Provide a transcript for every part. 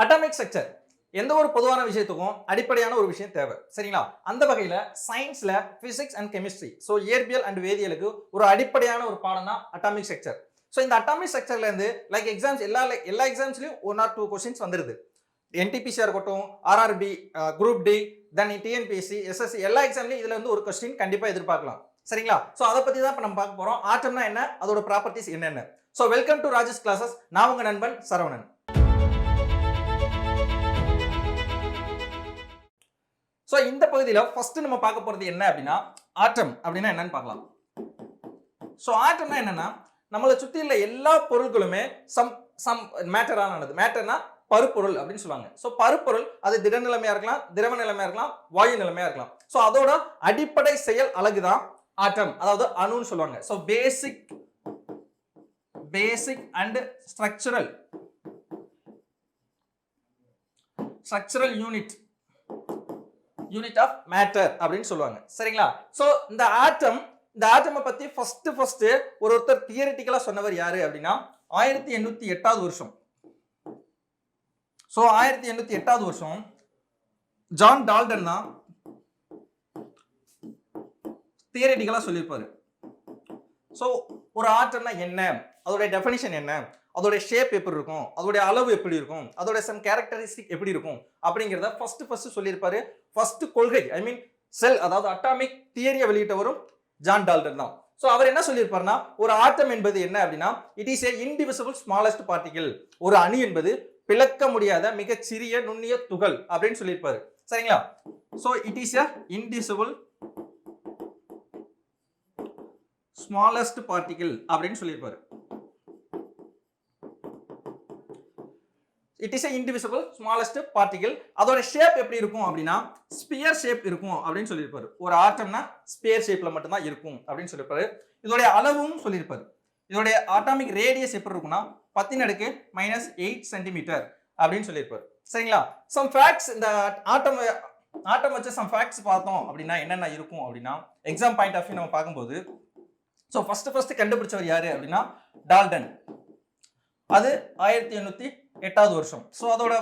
Atomic structure எந்த ஒரு பொதுவான விஷயத்துக்கும் அடிப்படையான ஒரு விஷயம் தேவை சரிங்களா. அந்த வகையில சயின்ஸ்ல பிசிக்ஸ் அண்ட் கெமிஸ்ட்ரி ஸோ இயற்பியல் அண்ட் வேதியியலுக்கு ஒரு அடிப்படையான ஒரு பாடம் தான் அட்டாமிக் ஸ்ட்ரக்சர். ஸோ இந்த அட்டாமிக் ஸ்ட்ரக்சர்ல இருந்து லைக் எக்ஸாம்ஸ் எல்லா எக்ஸாம்ஸ்லயும் 1 or 2 கொஸ்டின்ஸ் வந்துருது. என்டிபிசியா இருக்கட்டும், ஆர்ஆர்பி, குரூப் டி, தென் டிஎன்பிஎஸ்சி, எஸ்எஸ்சி எல்லா எக்ஸாம்லயும் இதுல இருந்து ஒரு கொஸ்டின் கண்டிப்பா எதிர்பார்க்கலாம் சரிங்களா. ஸோ அதை பத்தி தான் இப்போ நம்ம பார்க்க போறோம். ஆட்டம்னா என்ன, அதோட ப்ராப்பர்ட்டிஸ் என்னென்ன. So welcome to Rajesh classes. நான் உங்க நண்பன் சரவணன். ஸோ இந்த பகுதியில் ஃபர்ஸ்ட் நம்ம பார்க்க போறது என்ன அப்படின்னா ஆட்டம் அப்படின்னா என்னன்னு பார்க்கலாம். ஸோ ஆட்டம்னா என்னன்னா நம்மளை சுற்றி உள்ள எல்லா பொருட்களுமே சம் மேட்டரானது. மேட்டர்னா பருப்பொருள் அப்படின்னு சொல்லுவாங்க. ஸோ பருப்பொருள் அது திட நிலைமையா இருக்கலாம், திரவ நிலைமையா இருக்கலாம், வாயு நிலைமையா இருக்கலாம். ஸோ அதோட அடிப்படை செயல் அலகுதான் ஆட்டம், அதாவது அணுன்னு சொல்லுவாங்க. So basic and structural unit of matter அப்படின்னு சொல்லுவாங்க சரிங்களா. ஸோ இந்த ஆட்டமை பத்தி ஃபர்ஸ்ட் ஒருத்தர் தியரிட்டிக்கலா சொன்னவர் யாரு அப்படின்னா 1808 வருஷம். ஸோ 1808 வருஷம் ஜான் டால்டன் தான் தியரிட்டிக்கலா சொல்லியிருப்பாரு. ஸோ ஒரு ஆட்டம்னா என்ன, அதோட டெஃபினிஷன் என்ன, அதோட ஷேப் எப்படி இருக்கும், அதோட அளவு எப்படி இருக்கும், அதோட சம் கேரக்டரிஸ்டிக் எப்படி இருக்கும் அப்படிங்கிறத ஃபர்ஸ்ட் சொல்லியிருப்பாரு. ஃபர்ஸ்ட் கொள்கை ஐ மீன் செல் அதாவது அட்டாமிக் தியரியை வெளியிட்டவரும் ஜான் டால்டன் தான். ஸோ அவர் என்ன சொல்லியிருப்பாருன்னா ஒரு ஆட்டம் என்பது என்ன அப்படின்னா it is a indivisible smallest particle. ஒரு அணு என்பது பிளக்க முடியாத மிகச் சிறிய நுண்ணிய துகள் அப்படின்னு சொல்லியிருப்பாரு சரிங்களா. So it is a indivisible smallest particle அப்படின்னு சொல்லியிருப்பாரு. It is indivisible smallest particle. அதோட ஷேப் எப்படி இருக்கும் அப்படின்னா ஸ்பியர் ஷேப் இருக்கும் அப்படின்னு சொல்லியிருப்பாரு. ஒரு ஆட்டம்னா ஸ்பியர் ஷேப்ல மட்டும்தான் இருக்கும் அப்படின்னு சொல்லியிருப்பாரு. இதோடைய அளவும் சொல்லியிருப்பாரு. இதோடைய ஆட்டாமிக் ரேடியஸ் எப்படி இருக்கும்னா 10⁻⁻8 சென்டிமீட்டர் அப்படின்னு சொல்லியிருப்பாரு சரிங்களா. சம் ஃபேக்ட்ஸ் இந்த ஆட்டம் வச்சு சம் ஃபேக்ட்ஸ் பார்த்தோம் அப்படின்னா என்னென்ன இருக்கும் அப்படின்னா எக்ஸாம் பாயிண்ட் ஆஃப் வியூ நம்ம பார்க்கும்போது ஸோ ஃபர்ஸ்ட் கண்டுபிடிச்சவர் யாரு அப்படின்னா டால்டன். அது 1808 வருஷம். ஸோ அதோட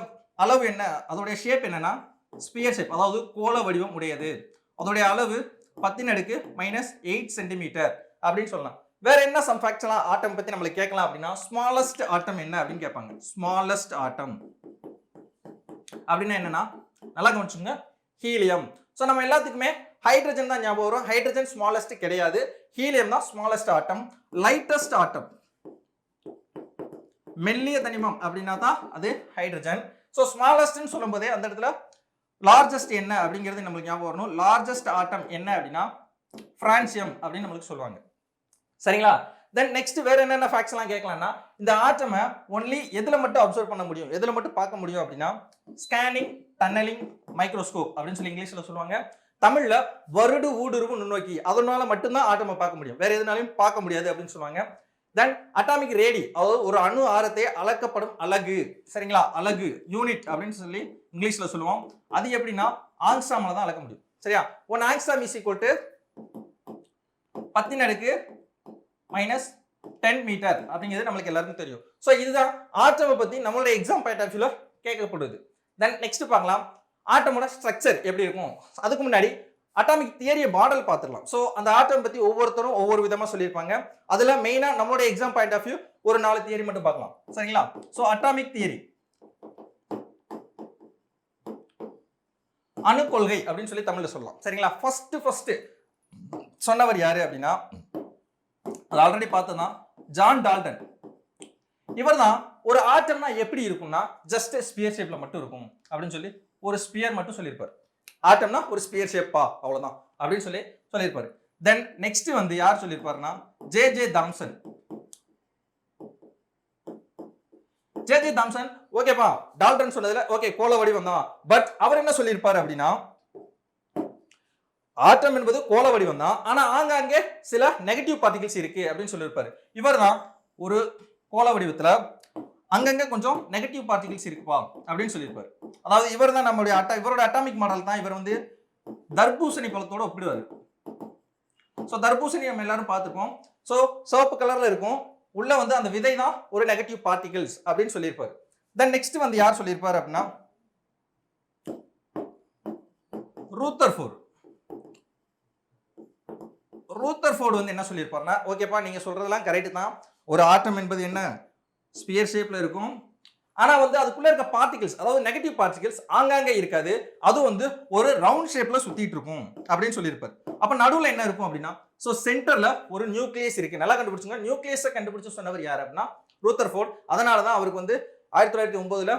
அளவு என்ன, அதோடைய ஷேப் என்னன்னா ஸ்பியர் ஷேப், அதாவது கோள வடிவம் உடையது. அதோடைய அளவு 10⁻⁻8 சென்டிமீட்டர் அப்படின்னு சொல்லலாம். வேற என்ன சம் ஃபேக்ட்ஸ் எல்லாம் ஆட்டம் பத்தி நம்மளுக்கு கேட்கலாம் அப்படின்னா ஸ்மாலஸ்ட் ஆட்டம் என்ன அப்படின்னு கேட்பாங்க. ஸ்மாலஸ்ட் ஆட்டம் அப்படின்னா என்னன்னா நல்லா கவனிச்சுங்க, ஹீலியம். ஸோ நம்ம எல்லாத்துக்குமே ஹைட்ரஜன் தான் ஞாபகம் வரும். ஹைட்ரஜன் ஸ்மாலஸ்ட் கிடையாது, ஹீலியம் தான் ஸ்மாலஸ்ட் ஆட்டம். லைட்டஸ்ட் ஆட்டம் மெல்லிய தனிமம் அப்படின்னா தான் அது ஹைட்ரஜன். ஸோ ஸ்மாலஸ்ட்னு சொல்லும் போதே அந்த இடத்துல லார்ஜஸ்ட் என்ன அப்படிங்கிறது நம்மளுக்கு ஞாபகம் வரணும். லார்ஜஸ்ட் ஆட்டம் என்ன அப்படின்னா பிரான்சியம் அப்படின்னு நம்மளுக்கு சொல்லுவாங்க சரிங்களா. தென் நெக்ஸ்ட் வேற என்னென்ன ஃபேக்ட்ஸ் எல்லாம் கேட்கலாம்னா இந்த ஆட்டமை ஒன்லி எதுல மட்டும் அப்சர்வ் பண்ண முடியும், எதுல மட்டும் பார்க்க முடியும் அப்படின்னா ஸ்கேனிங் டன்னலிங் மைக்ரோஸ்கோப் அப்படின்னு சொல்லி இங்கிலீஷ்ல சொல்லுவாங்க. தமிழ்ல வருடு ஊடுருவு நுண்ணோக்கி, அதனால மட்டும்தான் ஆட்டமை பார்க்க முடியும், வேற எதுனாலையும் பார்க்க முடியாது அப்படின்னு சொல்லுவாங்க. தென் அட்டாமிக் ரேடி, அதாவது ஒரு அணு ஆரத்தை அளக்கப்படும் அலகு சரிங்களா, அலகு யூனிட் அப்படின்னு சொல்லி இங்கிலீஷ்ல சொல்லுவோம். அது எப்படின்னா ஆங்ஸ்ட்ராம்ல தான் அளக்க முடியும் சரியா. 1 angstrom is equal to 10⁻⁻10 metre அப்படிங்கிறது நம்மளுக்கு எல்லாருக்கும் தெரியும். ஸோ இதுதான் ஆட்டமை பத்தி நம்மளோட எக்ஸாம் பாயிண்ட் ஆஃப் வியூல கேட்கப்படுது. தென் நெக்ஸ்ட் பார்க்கலாம் ஆட்டமோட ஸ்ட்ரக்சர் எப்படி இருக்கும். அதுக்கு முன்னாடி அட்டாமிக் தியரிய மாடல் பார்த்துடலாம். ஸோ அந்த ஆட்டம் பத்தி ஒவ்வொருத்தரும் ஒவ்வொரு விதமா சொல்லியிருப்பாங்க. அதுல மெயினா நம்மளோட எக்ஸாம் பாயிண்ட் ஆஃப் வியூ ஒரு 4 தியரி மட்டும் பார்க்கலாம் சரிங்களா. ஸோ அட்டாமிக் தியரி அணு கொள்கை அப்படின்னு சொல்லி தமிழ்ல சொல்லலாம் சரிங்களா. ஃபர்ஸ்ட் சொன்னவர் யாரு அப்படின்னா அது ஆல்ரெடி பார்த்ததான் ஜான் டால்டன். இவர் தான் ஒரு ஆட்டம்னா எப்படி இருக்கும்னா ஜஸ்ட் ஸ்பியர் ஷேப்ல மட்டும் இருக்கும் அப்படின்னு சொல்லி ஒரு ஸ்பியர் மட்டும் சொல்லியிருப்பாரு. ஆட்டம்னா ஒரு ஸ்பியர் ஷேப்பா அவ்வளவுதான் அப்படின்னு சொல்லி சொல்லியிருப்பாரு. தென் நெக்ஸ்ட் வந்து யார் சொல்லியிருப்பாருன்னா ஜே தாம்சன். ஓகேப்பா டால்டன் சொன்னதுல ஓகே கோள வடிவம் தான். பட் அவர் என்ன சொல்லியிருப்பாரு அப்படின்னா ஆட்டம் என்பது கோள வடிவம் தான், ஆனா ஆங்காங்கே சில நெகட்டிவ் பார்ட்டிகிள்ஸ் இருக்கு அப்படின்னு சொல்லியிருப்பாரு. இவர் தான் ஒரு கோள வடிவத்துல அங்கங்க கொஞ்சம் நெகட்டிவ் பார்ட்டிகிள்ஸ் இருக்குப்பா அப்படின்னு சொல்லியிருப்பாரு. அதாவது இவர் தான் நம்மளுடைய இவரோட அட்டாமிக் மாடல் தான் இவர் வந்து தர்பூசணி பழத்தோட ஒப்பிடுவாரு. ஸோ தர்பூசணி நம்ம எல்லாரும் பார்த்துருப்போம். ஸோ சிவப்பு கலர்ல இருக்கும், உள்ள வந்து அந்த விதை தான் ஒரு நெகட்டிவ் பார்ட்டிகிள்ஸ் அப்படின்னு சொல்லியிருப்பாரு. தென் நெக்ஸ்ட் வந்து யார் சொல்லியிருப்பாரு அப்படின்னா ரூதர்ஃபோர்ட். ரூதர்ஃபோர்ட் வந்து என்ன சொல்லியிருப்பாருன்னா, ஓகேப்பா நீங்க சொல்றதெல்லாம் கரெக்ட் தான், ஒரு ஆட்டம் என்பது என்ன ஸ்பியர் ஷேப்ல இருக்கும், ஆனா வந்து அதுக்குள்ள இருக்க பார்ட்டிகல்ஸ், அதாவது நெகட்டிவ் பார்ட்டிகல்ஸ் ஆங்காங்கே இருக்காது, அது வந்து ஒரு ரவுண்ட் ஷேப்ல சுத்திட்டு இருக்கும் அப்படின்னு சொல்லியிருப்பாரு. அப்ப நடுவுல என்ன இருக்கும் அப்படின்னா, சோ சென்டர்ல ஒரு நியூக்ளியஸ் இருக்கு. நல்லா கண்டுபிடிச்சுங்க, நியூக்ளியஸை கண்டுபிடிச்சு சொன்னவர் யார் அப்படின்னா ரூதர்ஃபோர்ட். அதனால தான் அவருக்கு வந்து 1909ல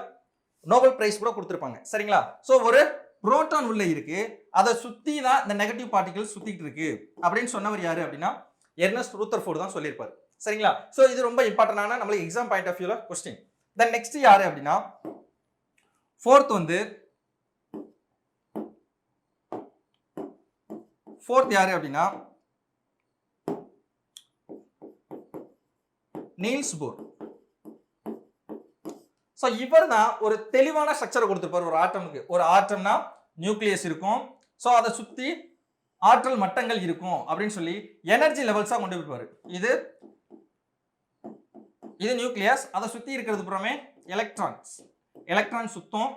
நோபல் பிரைஸ் கூட கொடுத்திருப்பாங்க. சரிங்களா? சோ ஒரு புரோட்டான் உள்ள இருக்கு, அதை சுத்தி தான் இந்த நெகட்டிவ் பார்ட்டிகல்ஸ் சுத்திட்டு இருக்கு அப்படின்னு சொன்னவர் யாரு அப்படின்னா எர்னஸ்ட் ரூதர்ஃபோர்ட் தான் சொல்லியிருப்பாரு. சரிங்களா? சோ இது ரொம்ப இம்பார்ட்டன்டான நம்மளுக்கு எக்ஸாம் பாயிண்ட் ஆஃப் வியூல क्वेश्चन. தென் நெக்ஸ்ட் யாரு அப்படின்னா ஃபோர்த் யாரு அப்படின்னா நீல்ஸ் போர். சோ இவர் தான் ஒரு தெளிவான ஸ்ட்ரக்சர் கொடுத்திருப்பார் ஒரு ஆட்டமுக்கு. ஒரு ஆட்டம்னா நியூக்ளியஸ் இருக்கும், சோ அதை சுத்தி ஆற்றல் மட்டங்கள் இருக்கும் அப்படின்னு சொல்லி எனர்ஜி லெவல்ஸா கொண்டு போயிருப்பாரு. இது நியூக்ளியஸ், அதை சுத்தி இருக்கிறது புறமே எலக்ட்ரான் சுத்தும்.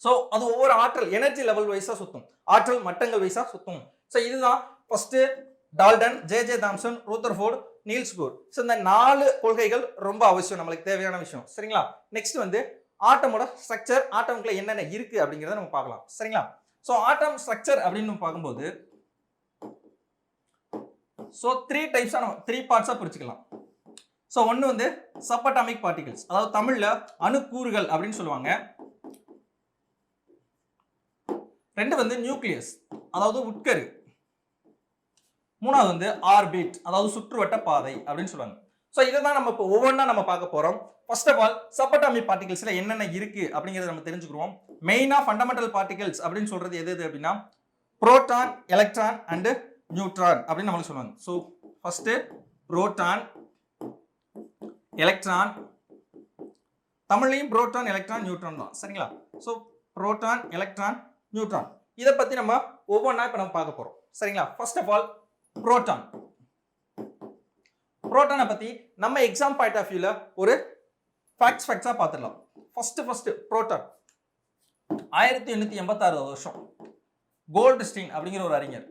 சோ அது ஒவ்வொரு ஆற்றல் எனர்ஜி லெவல் வைஸா சுத்தும், ஆற்றல் மட்டங்கள் வைஸா சுத்தும். சோ இதுதான் first Dalton, J Thomson, Rutherford, Niels Bohr. So இந்த 4 கொள்கைகள் ரொம்ப அவசியம், நம்மளுக்கு தேவையான விஷயம். சரிங்களா? நெக்ஸ்ட் வந்து ஆட்டமோட ஸ்ட்ரக்சர், ஆட்டம்குள்ள என்னென்ன இருக்கு அப்படிங்கறத நம்ம பார்க்கலாம். சரிங்களா? சோ ஆட்டம் ஸ்ட்ரக்சர் அப்படின்னு பார்க்கும்போது சோ 3 டைப்ஸா நம்ம 3 பார்ட்ஸா பிரிச்சுக்கலாம். சோ ஒன்னு வந்து சப்அட்டாமிக் பார்ட்டிகல்ஸ், அதாவது தமிழ்ல அணுக்கூறுகள் அப்படின்னு சொல்லுவாங்க. ரெண்டு வந்து நியூக்ளியஸ், அதாவது உட்கரு. மூணாவது வந்து ஆர்பிட், அதாவது சுற்றுவட்ட பாதை அப்படின்னு சொல்லுவாங்க. சோ இதை தான் நம்ம இப்போ ஒவ்வொன்றா நம்ம பார்க்க போறோம். ஃபர்ஸ்ட் ஆஃப் ஆல் சப்அட்டாமிக் பார்ட்டிகல்ஸ்ல என்னென்ன இருக்கு அப்படிங்கறத நம்ம தெரிஞ்சுக்கிறோம். மெயினா ஃபண்டமெண்டல் பார்ட்டிகல்ஸ் அப்படின்னு சொல்றது எது அப்படின்னா புரோட்டான், எலக்ட்ரான் அண்ட் நியூட்ரான் அப்படின்னு நம்மளுக்கு சொல்லுவாங்க. சோ ஃபர்ஸ்ட் புரோட்டான், எலக்ட்ரான், தமிழ்லையும் புரோட்டான், எலக்ட்ரான், நியூட்ரான் தான். சரிங்களா? சோ புரோட்டான், எலக்ட்ரான், நியூட்ரான், இதை பத்தி நம்ம ஒவ்வொன்றா இப்ப நம்ம பார்க்க போறோம். சரிங்களா? First of all proton. புரோட்டானை பத்தி நம்ம எக்ஸாம் பாயிண்ட் ஆஃப் வியூல ஒரு ஃபேக்ட்ஸா பார்த்துடலாம். ஃபர்ஸ்ட் புரோட்டான் 1886 வருஷம் கோல்ட்ஸ்டீன் அப்படிங்கிற ஒரு அறிஞர்.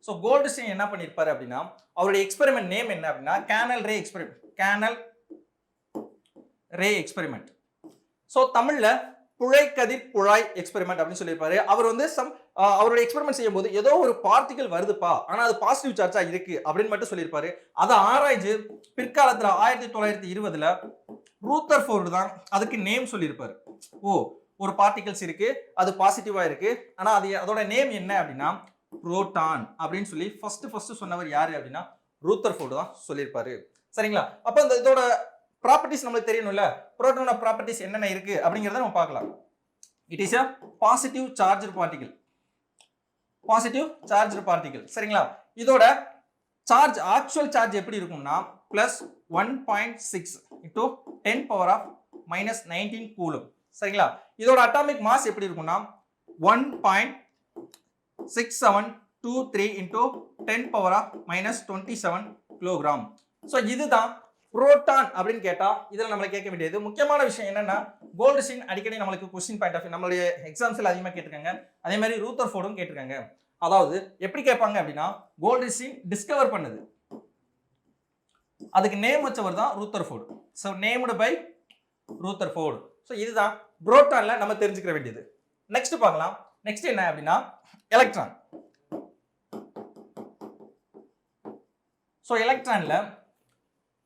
சோ கோல்ட்ஸ்டீன் என்ன பண்ணிருப்பாரு அப்படின்னா அவருடைய எக்ஸ்பெரிமெண்ட் நேம் என்ன அப்படின்னா கேனல் ரே எக்ஸ்பெரிமெண்ட். சோ தமிழ்ல புழைக்கதிர் குழாய் எக்ஸ்பெரிமெண்ட் அப்படின்னு சொல்லியிருப்பாரு. அவர் வந்து அவருடைய எக்ஸ்பெரிமெண்ட் செய்யும் போது ஏதோ ஒரு பார்ட்டிகல் வருதுப்பா, ஆனா அது பாசிட்டிவ் சார்ஜா இருக்கு அப்படின்னு மட்டும் சொல்லியிருப்பாரு. அதை ஆராய்ச்சி பிற்காலத்துல 1920ல ரூதர்ஃபோர்ட் தான் அதுக்கு நேம் சொல்லியிருப்பாரு. ஒரு பார்ட்டிகல்ஸ் இருக்கு, அது பாசிட்டிவா இருக்கு, ஆனா அதோட நேம் என்ன அப்படின்னா புரோட்டான் அப்படின்னு சொல்லி ஃபர்ஸ்ட் சொன்னவர் யாரு அப்படின்னா ரூதர்ஃபோர்ட் தான் சொல்லியிருப்பாரு. சரிங்களா? அப்ப இந்த இதோட ப்ராப்பர்ட்டிஸ் நமக்கு தெரியணும்ல, புரோட்டானோட ப்ராப்பர்ட்டிஸ் என்னென்ன இருக்கு அப்படிங்கறத நம்ம பார்க்கலாம். It is a positive charged particle. சரிங்களா? இதோட சார்ஜ், ஆக்சுவல் சார்ஜ் எப்படி இருக்கும்னா +1.6 into 10⁻⁻19 கூலும். சரிங்களா? இதோட அட்டாமிக் மாஸ் எப்படி இருக்கும்னா 1.6723 into 10⁻⁻27 கிலோகிராம். சோ இதுதான் புரோட்டான் அப்படின்னு கேட்டா இதுல நம்மள கேட்க வேண்டியது முக்கியமான விஷயம் என்னன்னா கோல்ட்ஸ்டீன் அடிக்கடி நம்மளுக்கு क्वेश्चन பாயிண்ட் ஆஃப் நம்மளுடைய எக்ஸாம்ஸ்ல அதிகமா கேட்டிருக்காங்க. அதே மாதிரி ரூதர்ஃபோர்டும் கேட்டிருக்காங்க. அதாவது எப்படி கேட்பாங்க அப்படின்னா கோல்ட்ஸ்டீன் டிஸ்கவர் பண்ணது, அதுக்கு நேம் வச்சவர் தான் Rutherford. So named by Rutherford. So இதுதான் புரோட்டான்ல நம்ம தெரிஞ்சுக்க வேண்டியது. நெக்ஸ்ட் பார்க்கலாம். நெக்ஸ்ட் என்ன அப்படின்னா எலக்ட்ரான். சோ எலக்ட்ரான்ல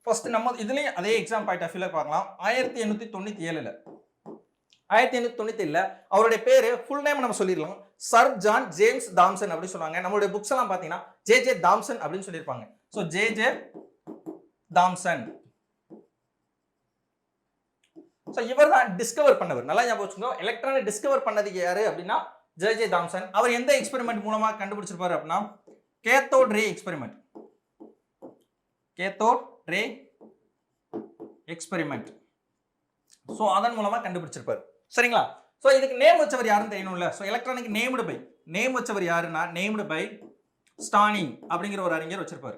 ஃபர்ஸ்ட் நம்ம இதுலயும் அதே எக்ஸாம் பாயிண்ட் ஆஃப் வியூல பார்க்கலாம். 1897ல அவருடைய பேரு ஃபுல் நேம் நம்ம சொல்லிடலாம், சர் ஜான் ஜேம்ஸ் தாம்சன் அப்படி சொல்லுவாங்க. நம்மளுடைய புக்ஸ் எல்லாம் பாத்தீங்கன்னா ஜே தாம்சன் அப்படின்னு சொல்லியிருப்பாங்க. So J Thomson. சோ இவர் தான் டிஸ்கவர் பண்ணவர். நல்லா ஞாபகம் வச்சுக்கோங்க, எலக்ட்ரானை டிஸ்கவர் பண்ணது யாரு அப்படின்னா ஜே தாம்சன். அவர் எந்த எக்ஸ்பெரிமெண்ட் மூலமா கண்டுபிடிச்சிருப்பாரு அப்படின்னா கேத்தோட் ரே எக்ஸ்பெரிமெண்ட். சோ அதன் மூலமா கண்டுபிடிச்சிருப்பாரு. சரிங்களா? சோ இதுக்கு நேம் வச்சவர் யாருன்னு தெரியணும்ல. சோ எலக்ட்ரானுக்கு நேம் வச்சவர் யாருன்னா நேம்டு பை ஸ்டானிங் அப்படிங்கிற ஒரு அறிஞர் வச்சிருப்பாரு.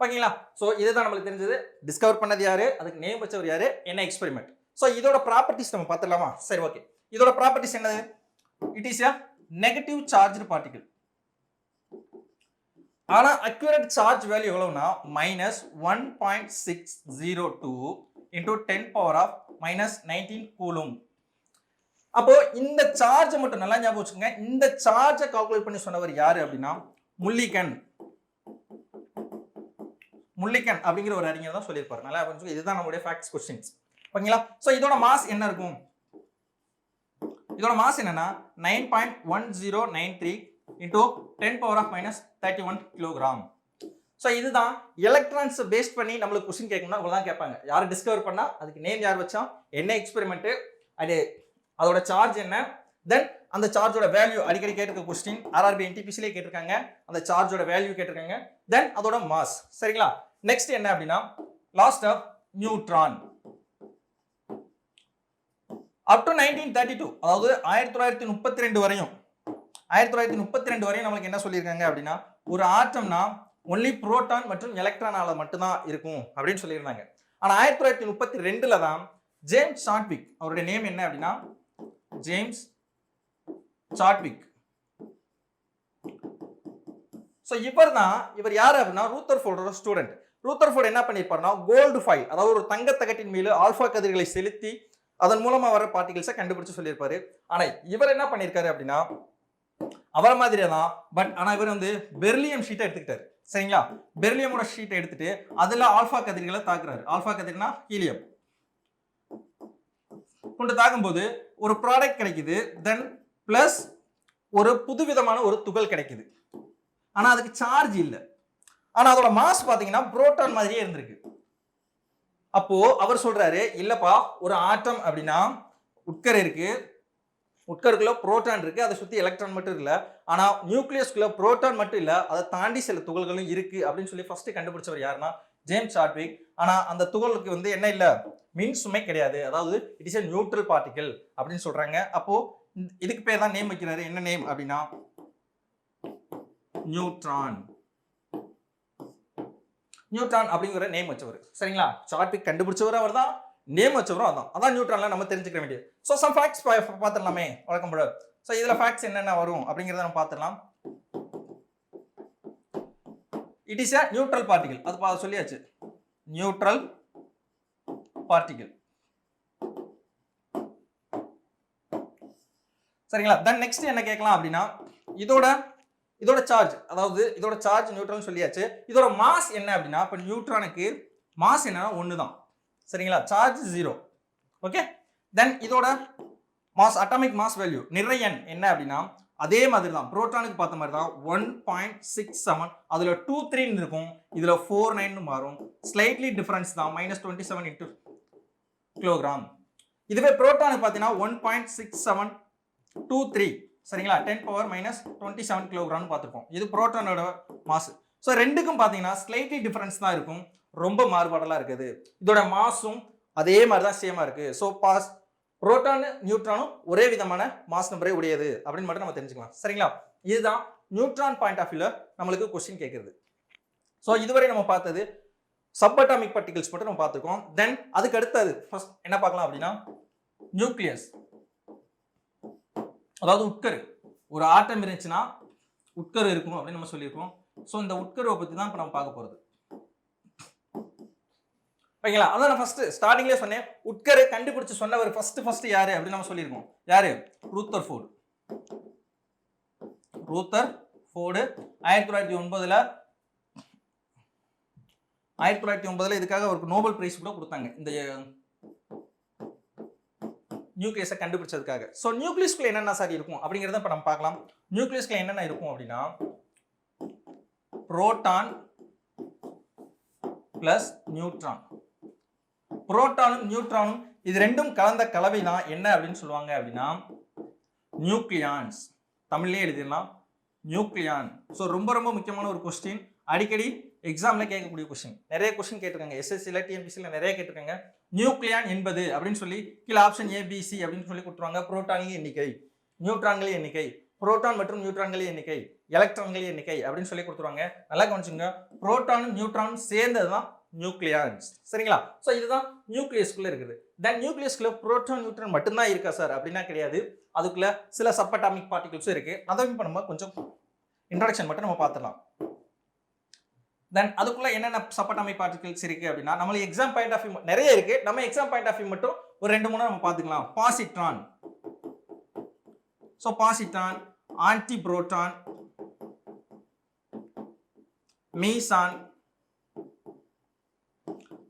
ஓகேங்களா? ஸோ இதுதான் நம்மளுக்கு தெரிஞ்சது. டிஸ்கவர் பண்ணது யாரு, அதுக்கு நேம் வச்சவர் யாரு, என்ன எக்ஸ்பெரிமெண்ட். ஸோ இதோட ப்ராப்பர்ட்டிஸ் நம்ம பார்த்துடலாமா? சரி, ஓகே. இதோட ப்ராப்பர்ட்டிஸ் என்னது? It is a negative charged particle. ஆனா அக்யூரேட் சார்ஜ் வேல்யூ எவ்வளவுனா -1.602 into 10 power of -19 கூலும். அப்போ இந்த சார்ஜ் மட்டும் நல்லா ஞாபகம் வச்சுக்கோங்க. இந்த சார்ஜை கால்குலேட் பண்ணி சொன்னவர் யாரு அப்படின்னா முல்லிகன். முல்லிகன் அப்படிங்கிற ஒரு அறிஞர் தான் சொல்லியிருப்பாரு. நல்லா புரிஞ்சுக்கோங்க. இதுதான் நம்மளுடைய ஃபேக்ட்ஸ் கொஸ்டின்ஸ். ஓகேங்களா? சோ இதோட மாஸ் என்ன இருக்கும்? இதோட மாஸ் என்னன்னா 9.1093 into 10 power of -31 kilogram. So இதுதான் எலக்ட்ரான்ஸ் பேஸ் பண்ணி நம்மளுக்கு क्वेश्चन கேட்கணும்னா இவ்வளவுதான் கேட்பாங்க. யார் டிஸ்கவர் பண்ணா, அதுக்கு நேம் யார் வச்சா, என்ன எக்ஸ்பெரிமெண்ட், அதோட சார்ஜ் என்ன, தென் அந்த சார்ஜோட வேல்யூ அடிக்கடி கேட்டிருக்க क्वेश्चन. ஆர்ஆர்பி என்டிபிசிலே கேட்டிருக்காங்க. அந்த சார்ஜோட வேல்யூ கேட்டிருக்காங்க. தென் அதோட மாஸ். சரிங்களா? நெக்ஸ்ட் என்ன அப்படின்னா last of neutron. Up to 1932, அதாவது 1932 வரையும் 1932 வரையும் நம்மளுக்கு என்ன சொல்லியிருக்காங்க அப்படின்னா ஒரு ஆட்டம்னா ஒன்லி புரோட்டான் மற்றும் எலக்ட்ரானால மட்டும்தான் இருக்கும் அப்படின்னு சொல்லியிருந்தாங்க. ஆனா 1932ல தான் ஜேம்ஸ் சாட்விக், அவருடைய நேம் என்ன அப்படின்னா ஜேம்ஸ் சாட்விக். சோ இவர் யாரு அப்படின்னா ரூதர்ஃபோர்டோட ஸ்டூடெண்ட். ரூதர்ஃபோர்ட் என்ன பண்ணிருப்பாருன்னா கோல்டு ஃபைல், அதாவது ஒரு தங்க தகட்டின் மீது ஆல்பா கதிர்களை செலுத்தி அதன் மூலமா வர பார்ட்டிகல்ஸை கண்டுபிடிச்சு சொல்லியிருப்பாரு. ஆனா இவர் என்ன பண்ணிருக்காரு அப்படின்னா அவர மாதிரியே தான், பட் ஆனா இவர் வந்து பெர்லியம் ஷீட்டை எடுத்துக்கிட்டாரு. சரிங்களா? பெர்லியமோட ஷீட்டை எடுத்துட்டு அதுல ஆல்பா கதிர்களை தாக்குறாரு. ஆல்பா கதிர்னா ஹீலியம் கொண்டு தாக்கும்போது ஒரு ப்ராடக்ட் கிடைக்குது. தென் பிளஸ் ஒரு புதுவிதமான ஒரு துகள் கிடைக்குது. ஆனா அதுக்கு சார்ஜ் இல்லை. ஆனா அதோட மாஸ் பாத்தீங்கன்னா புரோட்டான் மாதிரியே இருந்திருக்கு. அப்போ அவர் சொல்றாரு இல்லப்பா, ஒரு ஆட்டம் அப்படின்னா உட்கரு இருக்கு, உட்கருக்குள்ள புரோட்டான் இருக்கு, அதை சுத்தி எலக்ட்ரான் மட்டும் இல்ல. ஆனா நியூக்ளியஸ்குள்ள புரோட்டான் மட்டும் இல்ல, அதை தாண்டி சில துகள்களும் இருக்கு அப்படின்னு சொல்லி ஃபர்ஸ்ட் கண்டுபிடிச்சவர் யாருன்னா ஜேம்ஸ் சாட்விக். ஆனா அந்த துகளுக்கு வந்து என்ன இல்ல, மின் சுமை கிடையாது. அதாவது it is a neutral particle அப்படின்னு சொல்றாங்க. அப்போ இதுக்கு பேர் தான் நேம் வைக்கிறாரு. என்ன நேம் அப்படின்னா நியூட்ரான். நியூட்ரான் அப்படிங்கிற நேம் வச்சவர். சரிங்களா? சாட்விக் கண்டுபிடிச்சவர் அவர் தான், நேம் வச்சவரும் அதான். அதான் நியூட்ரான்ல நம்ம தெரிஞ்சுக்க வேண்டியது. ஸோ சம் ஃபேக்ட்ஸ் பார்த்துடலாமே வழக்கம் போல. ஸோ இதுல ஃபேக்ட்ஸ் என்னென்ன வரும் அப்படிங்கிறத நம்ம பார்த்துடலாம். It is a neutral particle. அது சொல்லியாச்சு, நியூட்ரல் பார்ட்டிகிள். சரிங்களா? தென் நெக்ஸ்ட் என்ன கேட்கலாம் அப்படின்னா இதோட சார்ஜ், அதாவது இதோட சார்ஜ் நியூட்ரல் சொல்லியாச்சு. இதோட மாஸ் என்ன அப்படின்னா இப்போ நியூட்ரானுக்கு மாஸ் என்னன்னா 1 தான். சரிங்களா? சார்ஜ் 0. ஓகே. தென் இதோட மாஸ், அட்டாமிக் மாஸ் வேல்யூ, நிறை எண் என்ன அப்படின்னா அதே மாதிரி தான், புரோட்டானுக்கு பார்த்த மாதிரி தான் 1.67. அதுல 23 இருக்கும், இதுல 49 மாறும். ஸ்லைட்லி டிஃபரன்ஸ் தான், -27 கிலோகிராம். இதுவே புரோட்டானுக்கு பார்த்தீங்கன்னா 1.6723. சரிங்களா? 10 பவர் -27 கிலோகிராம் பார்த்துருக்கோம். இது புரோட்டானோட மாஸ். ஸோ ரெண்டுக்கும் பார்த்தீங்கன்னா ஸ்லைட்லி டிஃபரன்ஸ் தான் இருக்கும், ரொம்ப மாறுபாடெல்லாம் இருக்குது. இதோட மாஸும் அதே மாதிரி தான் சேமா இருக்கு. ஸோ புரோட்டான் நியூட்ரானும் ஒரே விதமான மாஸ் நம்பரே உடையது அப்படின்னு மட்டும் நம்ம தெரிஞ்சுக்கலாம். சரிங்களா? இதுதான் நியூட்ரான் பாயிண்ட் ஆஃப் வியூல நம்மளுக்கு கொஸ்டின் கேட்கறது. ஸோ இதுவரை நம்ம பார்த்தது சப்அட்டாமிக் பார்ட்டிகல்ஸ் மட்டும் நம்ம பார்த்துருக்கோம். தென் அதுக்கு அடுத்தது ஃபர்ஸ்ட் என்ன பார்க்கலாம் அப்படின்னா நியூக்ளியஸ், அதாவது உட்கரு. ஒரு ஆட்டம் இருந்துச்சுன்னா உட்கரு இருக்கும் அப்படின்னு நம்ம சொல்லியிருக்கோம். ஸோ இந்த உட்கருவை பற்றி தான் இப்போ நம்ம பார்க்க போகிறது. ஓகேங்களா? அதான் நான் ஃபர்ஸ்ட் ஸ்டார்டிங்லேயே சொன்னேன், உட்கரு கண்டுபிடிச்சு சொன்னவர் ஃபர்ஸ்ட் யாரு அப்படின்னு நம்ம சொல்லியிருக்கோம். யாரு? ரூதர்ஃபோர்டு. 1909 இதுக்காக அவருக்கு நோபல் பிரைஸ் கூட கொடுத்தாங்க, இந்த நியூக்ளியஸை கண்டுபிடிச்சதுக்காக. ஸோ நியூக்ளியஸ்குள்ள என்னென்ன சார் இருக்கும் அப்படிங்கிறத இப்போ நம்ம பார்க்கலாம். நியூக்ளியஸ்குள்ள என்னென்ன இருக்கும் அப்படின்னா புரோட்டான் பிளஸ் நியூட்ரான். புரோட்டானும் நியூட்ரானும் இது ரெண்டும் கலந்த கலவை தான் என்ன அப்படின்னு சொல்லுவாங்க அப்படின்னா நியூக்ளியான்ஸ். தமிழ்லேயே எழுதிடலாம், நியூக்ளியான். ஸோ ரொம்ப ரொம்ப முக்கியமான ஒரு கொஸ்டின், அடிக்கடி எக்ஸாம்ல கேட்கக்கூடிய கொஸ்டின். நிறைய கொஸ்டின் கேட்டிருக்காங்க, எஸ்எஸ்சில டிஎன்பிசில நிறைய கேட்டிருக்காங்க. நியூக்ளியான் என்பது அப்படின்னு சொல்லி கீழே ஆப்ஷன் ஏபிசி அப்படின்னு சொல்லி கொடுத்துருவாங்க. புரோட்டான்களின் எண்ணிக்கை, நியூட்ரான்களின் எண்ணிக்கை, புரோட்டான் மற்றும் நியூட்ரான்களின் எண்ணிக்கை, எலக்ட்ரான்கள் எண்ணிக்கை அப்படின்னு சொல்லி கொடுத்துருவாங்க. நல்லா கவனிச்சுங்க, புரோட்டானும் நியூட்ரானும் சேர்ந்தது தான் நியூக்ளியான்ஸ். சரிங்களா? ஸோ இதுதான் நியூக்ளியஸ்குள்ள இருக்குது. தென் நியூக்ளியஸ்குள்ள புரோட்டான் நியூட்ரான் மட்டும்தான் இருக்கா சார் அப்படின்னா கிடையாது. அதுக்குள்ள சில சப்அட்டாமிக் பார்ட்டிகல்ஸும் இருக்கு. அதை இப்போ நம்ம கொஞ்சம் இன்ட்ரோடக்ஷன் மட்டும் நம்ம பார்த்துடலாம். தென் அதுக்குள்ள என்னென்ன சப்அட்டாமிக் பார்ட்டிகல்ஸ் இருக்கு அப்படின்னா நம்மளுக்கு எக்ஸாம் பாயிண்ட் ஆஃப் வியூ நிறைய இருக்கு. நம்ம எக்ஸாம் பாயிண்ட் ஆஃப் வியூ மட்டும் ஒரு 2-3 நம்ம பார்த்துக்கலாம். Positron, so positron, anti proton, meson,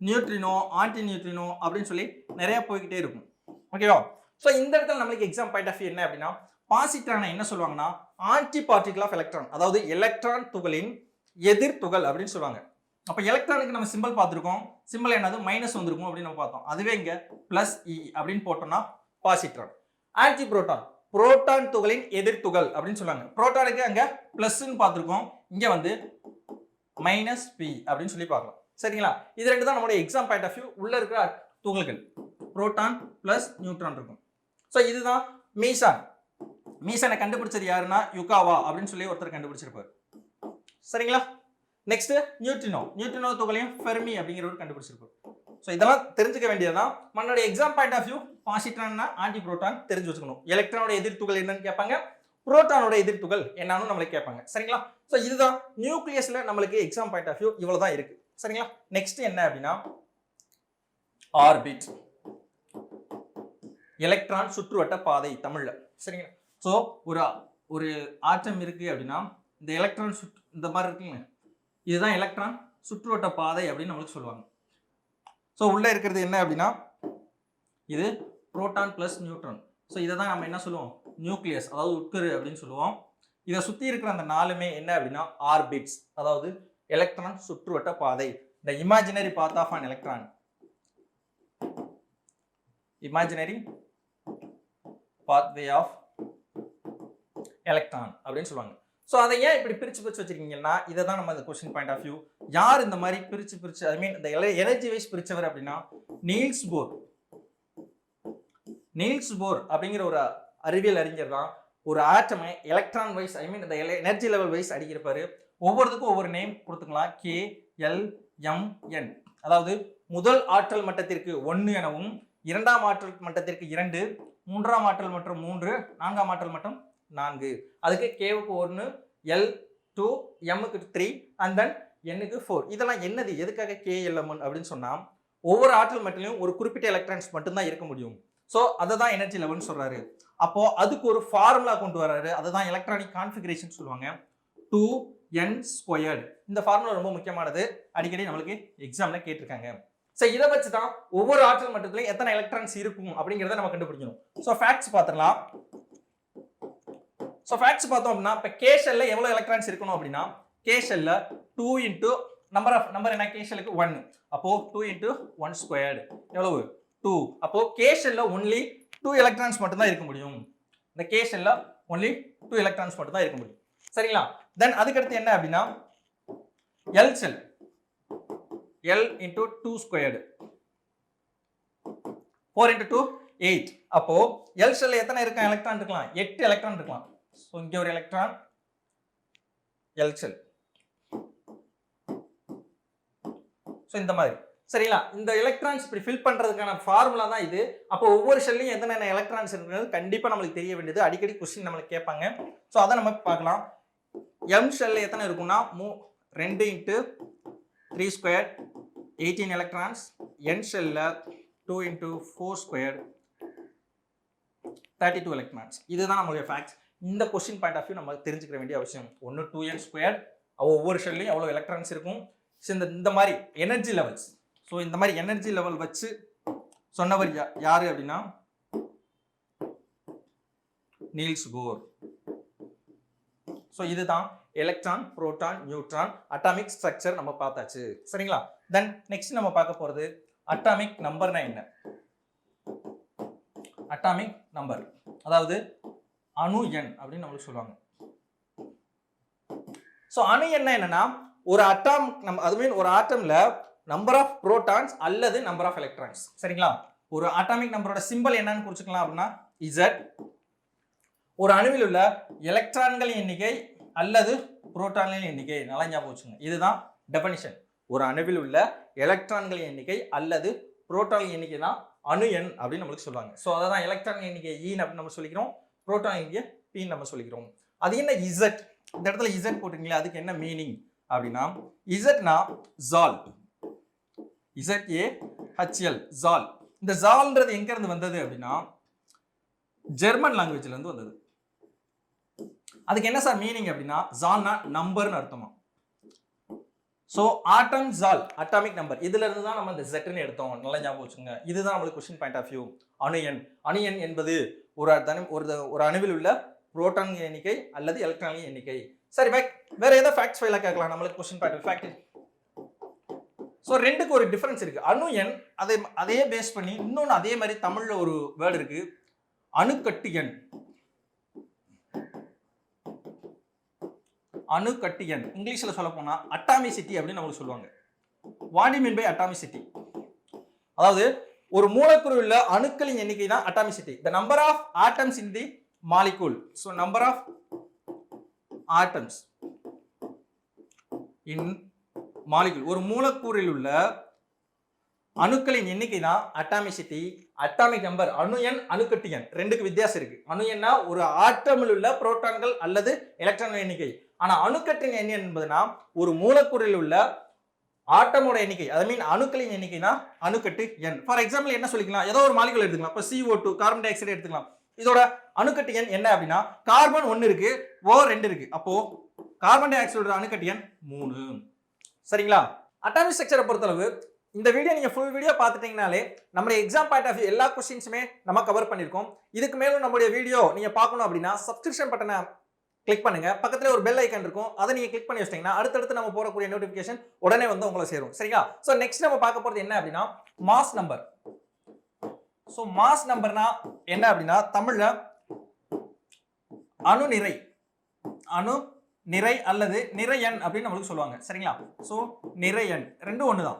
neutrino, anti neutrino அப்படின்னு சொல்லி நிறைய போய்கிட்டே இருக்கும். ஓகேவா? ஸோ இந்த இடத்துல நம்மளுக்கு எக்ஸாம் பாயிண்ட் ஆஃப் வியூ என்ன அப்படின்னா பாசிட்ரானை என்ன சொல்லுவாங்கன்னா ஆன்டி பார்ட்டிகல் ஆஃப் எலக்ட்ரான், அதாவது எலக்ட்ரான் துகளின் எதிர் துகள் அப்படின்னு சொல்லுவாங்க. அப்ப எலக்ட்ரானுக்கு நம்ம சிம்பிள் பார்த்திருக்கோம். சிம்பிள் என்னது மைனஸ் வந்திருக்கும் அப்படின்னு நம்ம பார்த்தோம். அதுவே இங்க பிளஸ் இ அப்படின்னு போட்டோம்னா பாசிட்ரான். ஆன்டி புரோட்டான், புரோட்டான் துகளின் எதிர் துகள் அப்படின்னு சொல்லுவாங்க. புரோட்டானுக்கு அங்க பிளஸ்ன்னு பார்த்திருக்கோம், இங்க வந்து மைனஸ் பி அப்படின்னு சொல்லி பார்க்கலாம். சரிங்களா? இது ரெண்டு தான் நம்மளுடைய எக்ஸாம் பாயிண்ட் ஆஃப் வியூ. உள்ள இருக்கிற துகள்கள் புரோட்டான் பிளஸ் நியூட்ரான் இருக்கும். ஸோ இதுதான் மீசான். மீசானை கண்டுபிடிச்சது யாருன்னா யுகாவா அப்படின்னு சொல்லி ஒருத்தர் கண்டுபிடிச்சிருப்பாரு. சரிங்களா? நெக்ஸ்ட் நியூட்ரினோ, நியூட்ரினோ துகளையும் ஃபெர்மி அப்படிங்கிறவர் கண்டுபிடிச்சிருப்பாரு. ஸோ இதெல்லாம் தெரிஞ்சுக்க வேண்டியதுதான். நம்மளுடைய எக்ஸாம் பாயிண்ட் ஆஃப் வியூ பாசிட்ரான்னா ஆன்டி புரோட்டான் தெரிஞ்சு வச்சுக்கணும். எலக்ட்ரானோட எதிர் துகள் என்னன்னு கேட்பாங்க, புரோட்டானோட எதிர் துகள் என்னன்னு நம்மளுக்கு கேட்பாங்க. சரிங்களா? ஸோ இதுதான் நியூக்ளியஸ்ல நம்மளுக்கு எக்ஸாம் பாயிண்ட் ஆஃப் வியூ இவ்வளவு தான் இருக்கு. சரிங்களா? நெக்ஸ்ட் என்ன அப்படின்னா ஆர்பிட், எலக்ட்ரான் சுற்றுவட்ட பாதை தமிழ்ல. சரிங்களா? ஸோ ஒரு ஆட்டம் இருக்கு அப்படின்னா இந்த எலக்ட்ரான் இந்த மாதிரி இருக்குங்க, இதுதான் எலக்ட்ரான் சுற்றுவட்ட பாதை அப்படின்னு நம்மளுக்கு சொல்லுவாங்க. ஸோ உள்ள இருக்கிறது என்ன அப்படின்னா இது புரோட்டான் பிளஸ் நியூட்ரான். ஸோ இதை தான் நம்ம என்ன சொல்லுவோம், நியூக்ளியஸ், அதாவது உட்கரு அப்படின்னு சொல்லுவோம். இதை சுற்றி இருக்கிற அந்த நாலுமே என்ன அப்படின்னா ஆர்பிட்ஸ், அதாவது எலக்ட்ரான் சுற்றுவட்ட பாதை. the imaginary path of an electron, imaginary pathway of electron அப்படின்னு சொல்லுவாங்க. ஸோ அதை ஏன் இப்படி பிரிச்சு வச்சிருக்கீங்கன்னா இதை தான் நம்ம இந்த கொஸ்டின் பாயிண்ட் ஆஃப் வியூ. யார் இந்த மாதிரி பிரிச்சு ஐ மீன் இந்த எனர்ஜி வைஸ் பிரிச்சவர் அப்படின்னா நீல்ஸ் போர். நீல்ஸ் போர் அப்படிங்கிற ஒரு அறிவியல் அறிஞர் தான் ஒரு ஆட்டமை எலக்ட்ரான் வைஸ் ஐ மீன் இந்த எனர்ஜி லெவல் வைஸ் அடிக்கிறப்பாரு. ஒவ்வொருத்துக்கும் ஒவ்வொரு நேம் கொடுத்துக்கலாம். KLMN, அதாவது முதல் ஆற்றல் மட்டத்திற்கு 1 எனவும், இரண்டாம் ஆற்றல் மட்டத்திற்கு 2, மூன்றாம் ஆற்றல் மட்டம் 3, நான்காம் ஆற்றல் மட்டம் 4. அதுக்கு K-க்கு 1, L2, M-க்கு 3 அண்ட் தென் N-க்கு 4. இதெல்லாம் என்னது, எதுக்காக KLMN அப்படின்னு சொன்னா ஒவ்வொரு ஆற்றல் மட்டத்திலும் ஒரு குறிப்பிட்ட எலக்ட்ரான்ஸ் மட்டும்தான் இருக்க முடியும். ஸோ அதை தான் எனர்ஜி லெவல்னு சொல்றாரு. அப்போ அதுக்கு ஒரு ஃபார்முலா கொண்டு வர்றாரு. அதுதான் எலக்ட்ரானிக் கான்ஃபிகரேஷன் சொல்லுவாங்க, 2n². இந்த ஃபார்முலா ரொம்ப முக்கியமானது, அடிக்கடி நம்மளுக்கு எக்ஸாம்ல கேட்டிருக்காங்க. ஸோ இதை வச்சு தான் ஒவ்வொரு ஆற்றல் மட்டத்திலும் எத்தனை எலக்ட்ரான்ஸ் இருக்கும் அப்படிங்கிறத நம்ம கண்டுபிடிக்கணும். ஸோ ஃபேக்ட்ஸ் பார்த்துடலாம். ஸோ ஃபேக்ட்ஸ் பார்த்தோம் அப்படின்னா இப்போ கே ஷெல்ல எவ்வளோ எலக்ட்ரான்ஸ் இருக்கணும் அப்படின்னா கே ஷெல்ல 2 இன்ட்டு நம்பர் என்ன, கே ஷெல்லுக்கு 1, அப்போ 2 இன்ட்டு 1² எவ்வளவு 2. அப்போ கே ஷெல்ல ஒன்லி 2 எலக்ட்ரான்ஸ் மட்டும் தான் இருக்க முடியும். இந்த கே ஷெல்ல ஒன்லி 2 எலக்ட்ரான்ஸ் மட்டும் தான் இருக்க முடியும். சரிங்களா? தென் அதுக்கு அடுத்து என்ன அப்படின்னா L shell, L into 2², 4 into 2 8. அப்போ எல் ஷெல்ல எத்தனை இருக்க எலக்ட்ரான் இருக்கலாம், 8 எலக்ட்ரான் இருக்கலாம். ஸோ இங்க ஒரு எலக்ட்ரான், எல் ஷெல். ஸோ இந்த மாதிரி சரிங்களா, இந்த எலக்ட்ரான்ஸ் இப்படி ஃபில் பண்றதுக்கான ஃபார்முலா தான் இது. அப்போ ஒவ்வொரு ஷெல்லையும் எத்தனை எலக்ட்ரான்ஸ் இருக்கிறது கண்டிப்பா நம்மளுக்கு தெரிய வேண்டியது, அடிக்கடி கொஸ்டின் நம்மளுக்கு கேட்பாங்க. ஸோ அதை நம்ம பார்க்கலாம். எம் ஷெல்ல எத்தனை இருக்கும்னா 2 இன்ட்டு 3² 18 எலக்ட்ரான்ஸ். என் ஷெல்ல 2 இன்ட்டு 4² 32 எலக்ட்ரான்ஸ். இதுதான் நம்மளுடைய ஃபேக்ட்ஸ். இந்த கொஸ்டின் பாயிண்ட் ஆஃப் வியூ நம்ம தெரிஞ்சுக்க வேண்டிய அவசியம். 1 2n², ஒவ்வொரு ஷெல்லையும் எவ்வளோ எலக்ட்ரான்ஸ் இருக்கும். இந்த மாதிரி எனர்ஜி லெவல்ஸ். ஸோ இந்த மாதிரி எனர்ஜி லெவல் வச்சு சொன்னவர் யாரு அப்படின்னா நீல்ஸ் போர். ஸோ இதுதான் electron, proton, neutron atomic structure நம்ம பார்த்தாச்சு. சரிங்களா? தென் நெக்ஸ்ட் நம்ம பார்க்க போறது அட்டாமிக் நம்பர்னா என்ன. அட்டாமிக் நம்பர் அதாவது அணு எண் அப்படின்னு நம்மளுக்கு சொல்லுவாங்க. ஸோ அணு எண் என்னன்னா ஒரு அட்டாம் அதுவே ஒரு ஆட்டம்ல நம்பர் ஆஃப் புரோட்டான்ஸ் அல்லது நம்பர் ஆஃப் எலக்ட்ரான்ஸ். சரிங்களா? ஒரு அட்டாமிக் நம்பரோட சிம்பல் என்னன்னு குறிச்சுக்கலாம் அப்படின்னா Z. ஒரு அணுவில் உள்ள எலக்ட்ரான்கள் எண்ணிக்கை அல்லது புரோட்டான்களின் எண்ணிக்கை. நல்லா ஞாபகம் வச்சுங்க. இதுதான் டெஃபினிஷன். ஒரு அணுவில் உள்ள எலக்ட்ரான்களின் எண்ணிக்கை அல்லது புரோட்டான் எண்ணிக்கை தான் அணு எண் அப்படின்னு நம்மளுக்கு சொல்லுவாங்க. ஸோ அதான் எலக்ட்ரான் எண்ணிக்கை ஈன்னு அப்படின்னு நம்ம சொல்லிக்கிறோம், புரோட்டான் எண்ணிக்கை பின்னு நம்ம சொல்லிக்கிறோம். அது என்ன இசட்? இந்த இடத்துல இசட் போட்டுங்களா, அதுக்கு என்ன மீனிங் அப்படின்னா, இசட்னா ஜால், ZAHL ஜால். இந்த ஜால்ன்றது எங்க இருந்து வந்தது அப்படின்னா ஜெர்மன் லாங்குவேஜ்ல இருந்து வந்தது. அதுக்கு என்ன சார் மீனிங் அப்படின்னா, ஜால்னா நம்பர்னு அர்த்தமா. ஸோ ஆட்டம் ஜால் அட்டாமிக் நம்பர், இதுல இருந்து தான் நம்ம இந்த ஜெட்னு எடுத்தோம். நல்லா ஞாபகம் வச்சுங்க. இதுதான் நம்மளுக்கு கொஸ்டின் பாயிண்ட் ஆஃப் வியூ. அணு எண். அணு எண் என்பது ஒரு அணுவில் உள்ள புரோட்டான் எண்ணிக்கை அல்லது எலக்ட்ரானின் எண்ணிக்கை. சரி, வேற ஏதாவது ஃபேக்ட்ஸ் ஃபைலா கேட்கலாம் நம்மளுக்கு கொஸ்டின் பாயிண்ட் ஃபேக்ட். ஸோ ரெண்டுக்கு ஒரு டிஃபரன்ஸ் இருக்கு. அணு எண் அதே பேஸ் பண்ணி இன்னொன்று அதே மாதிரி தமிழ்ல ஒரு வேர்டு இருக்கு, அணுக்கட்டு எண். அணுக்கட்டு எண் இங்கிலீஷ்ல சொல்ல போனா அட்டாமிசிட்டி அப்படின்னு நமக்கு சொல்லுவாங்க. What do mean by atomicity? அதாவது ஒரு மூலக்கூறு உள்ள அணுக்களின் எண்ணிக்கை தான் atomicity. the number of atoms in the molecule. so number of atoms in molecule, ஒரு மூலக்கூறில் உள்ள அணுக்களின் எண்ணிக்கை தான் அட்டாமிசிட்டி. அட்டாமிக் நம்பர், அணு எண், அணுக்கட்டு எண், ரெண்டுக்கு வித்தியாசம் இருக்கு. அணு எண்ணா ஒரு ஆட்டமில் உள்ள புரோட்டான்கள் அல்லது எலக்ட்ரான் எண்ணிக்கை. ஆனா அணுக்கட்டின் எண் என்பதுனா ஒரு மூலக்கூறில் உள்ள ஆட்டமோட எண்ணிக்கை, ஐ மீன் அணுக்களின் எண்ணிக்கை தான் அணுக்கட்டு எண். ஃபார் எக்ஸாம்பிள் என்ன சொல்லிக்கலாம், ஏதோ ஒரு மாலிகுல் எடுத்துக்கலாம். இப்போ CO2 கார்பன் டை ஆக்சைடு எடுத்துக்கலாம். இதோட அணுக்கட்டு எண் என்ன அப்படின்னா, கார்பன் 1 இருக்கு, O2 இருக்கு. அப்போ கார்பன் டை ஆக்சைடோட அணுக்கட்டு எண் 3. சரிங்களா? அட்டாமிக் ஸ்ட்ரக்சரை பொறுத்தளவு இந்த வீடியோ நீங்க ஃபுல் வீடியோ பார்த்துட்டீங்கனாலே நம்மளுடைய எக்ஸாம் பாயிண்ட் ஆஃப் வியூ எல்லா क्वेश्चंसமே நம்ம கவர் பண்ணிருக்கோம். இதுக்கு மேலும் நம்மளுடைய வீடியோ நீங்க பார்க்கணும் அப்படின்னா சப்ஸ்கிரிப்ஷன் பட்டனை கிளிக் பண்ணுங்க. பக்கத்துல ஒரு பெல் ஐகான் இருக்கும், அதை நீங்க கிளிக் பண்ணி வச்சிட்டீங்கன்னா அடுத்தடுத்து நம்ம போறக்கூடிய நோட்டிபிகேஷன் உடனே வந்து உங்களை சேரும். சரிங்களா? சோ நெக்ஸ்ட் நம்ம பார்க்க போறது என்ன அப்படின்னா மாஸ் நம்பர். சோ மாஸ் நம்பர்னா என்ன அப்படின்னா தமிழ்ல அணு நிறை, அணு நிறை அல்லது நிறை எண் அப்படின்னு நம்மளுக்கு சொல்லுவாங்க. சரிங்களா? சோ நிறை எண் ரெண்டும் ஒண்ணுதான்.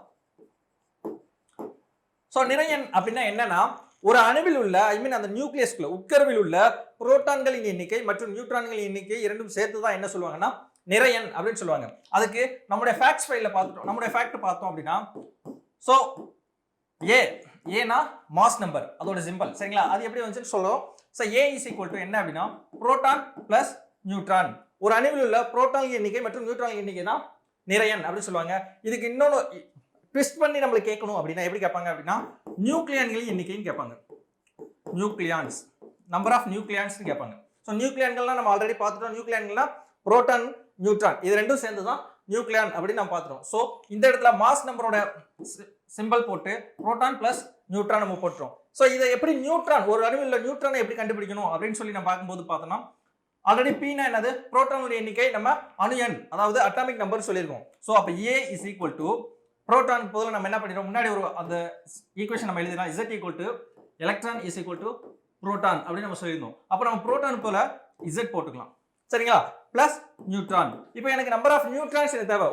சோ நிறை எண் அப்படின்னா என்னன்னா ஒரு அணுவில் உள்ள ஐ மீன் அந்த நியூக்ளியஸ்குள்ள உட்கருவில் உள்ள புரோட்டான்களின் எண்ணிக்கை மற்றும் நியூட்ரான்களின் எண்ணிக்கை இரண்டும் சேர்த்து தான் என்ன சொல்லுவாங்கன்னா நிறை எண் அப்படின்னு சொல்லுவாங்க. அதுக்கு நம்முடைய ஃபேக்ட்ஸ் ஃபைல்ல பார்த்துட்டோம். நம்முடைய ஃபேக்ட் பார்த்தோம் அப்படின்னா சோ ஏனா மாஸ் நம்பர், அதோட சிம்பல். சரிங்களா? அது எப்படி வந்துச்சுன்னு சொல்றோம். So A is equal to என்ன அப்படின்னா புரோட்டான் பிளஸ் நியூட்ரான். ஒரு அணுவில் உள்ள புரோட்டான் எண்ணிக்கை மற்றும் நியூட்ரான் எண்ணிக்கை தான் நிறை எண் அப்படின்னு சொல்லுவாங்க. இதுக்கு இன்னொன்னு ட்விஸ்ட் பண்ணி நம்மளுக்கு கேட்கணும் அப்படின்னா எப்படி கேட்பாங்க அப்படின்னா நியூக்ளியான்களின் எண்ணிக்கைன்னு கேட்பாங்க. நியூக்ளியான்ஸ், நம்பர் ஆஃப் நியூக்ளியான்ஸ் கேட்பாங்க. ஸோ நியூக்ளியான்கள்லாம் நம்ம ஆல்ரெடி பார்த்துட்டோம். நியூக்ளியான்கள்னா புரோட்டான் நியூட்ரான் இது ரெண்டும் சேர்ந்து தான் நியூக்ளியான் அப்படின்னு நம்ம பார்த்துட்டோம். ஸோ இந்த இடத்துல மாஸ் நம்பரோட சிம்பிள் போட்டு புரோட்டான் பிளஸ் நியூட்ரான் நம்ம போட்டுறோம். ஸோ இதை எப்படி நியூட்ரான் ஒரு அணுவில் நியூட்ரானை எப்படி கண்டுபிடிக்கணும் அப்படின்னு சொல்லி நம்ம பார்க்கும்போது பார்த்தோம்னா ஆல்ரெடி பீனா என்னது புரோட்டானோட எண்ணிக்கை, நம்ம அணு எண் அதாவது அட்டாமிக் நம்பர் சொல்லியிருக்கோம். ஸோ அப்போ A இஸ் ஈக்குவல் டு புரோட்டானுக்கு பதிலா நம்ம என்ன பண்ணிடுறோம், முன்னாடி ஒரு அந்த ஈக்குவேஷன் நம்ம எழுதிடலாம். Z equal to electron is equal to proton அப்படின்னு நம்ம சொல்லியிருந்தோம். அப்போ நம்ம புரோட்டான் போல Z போட்டுக்கலாம். சரிங்களா? Plus neutron. இப்போ எனக்கு நம்பர் ஆஃப் நியூட்ரான்ஸ் எனக்கு தேவை.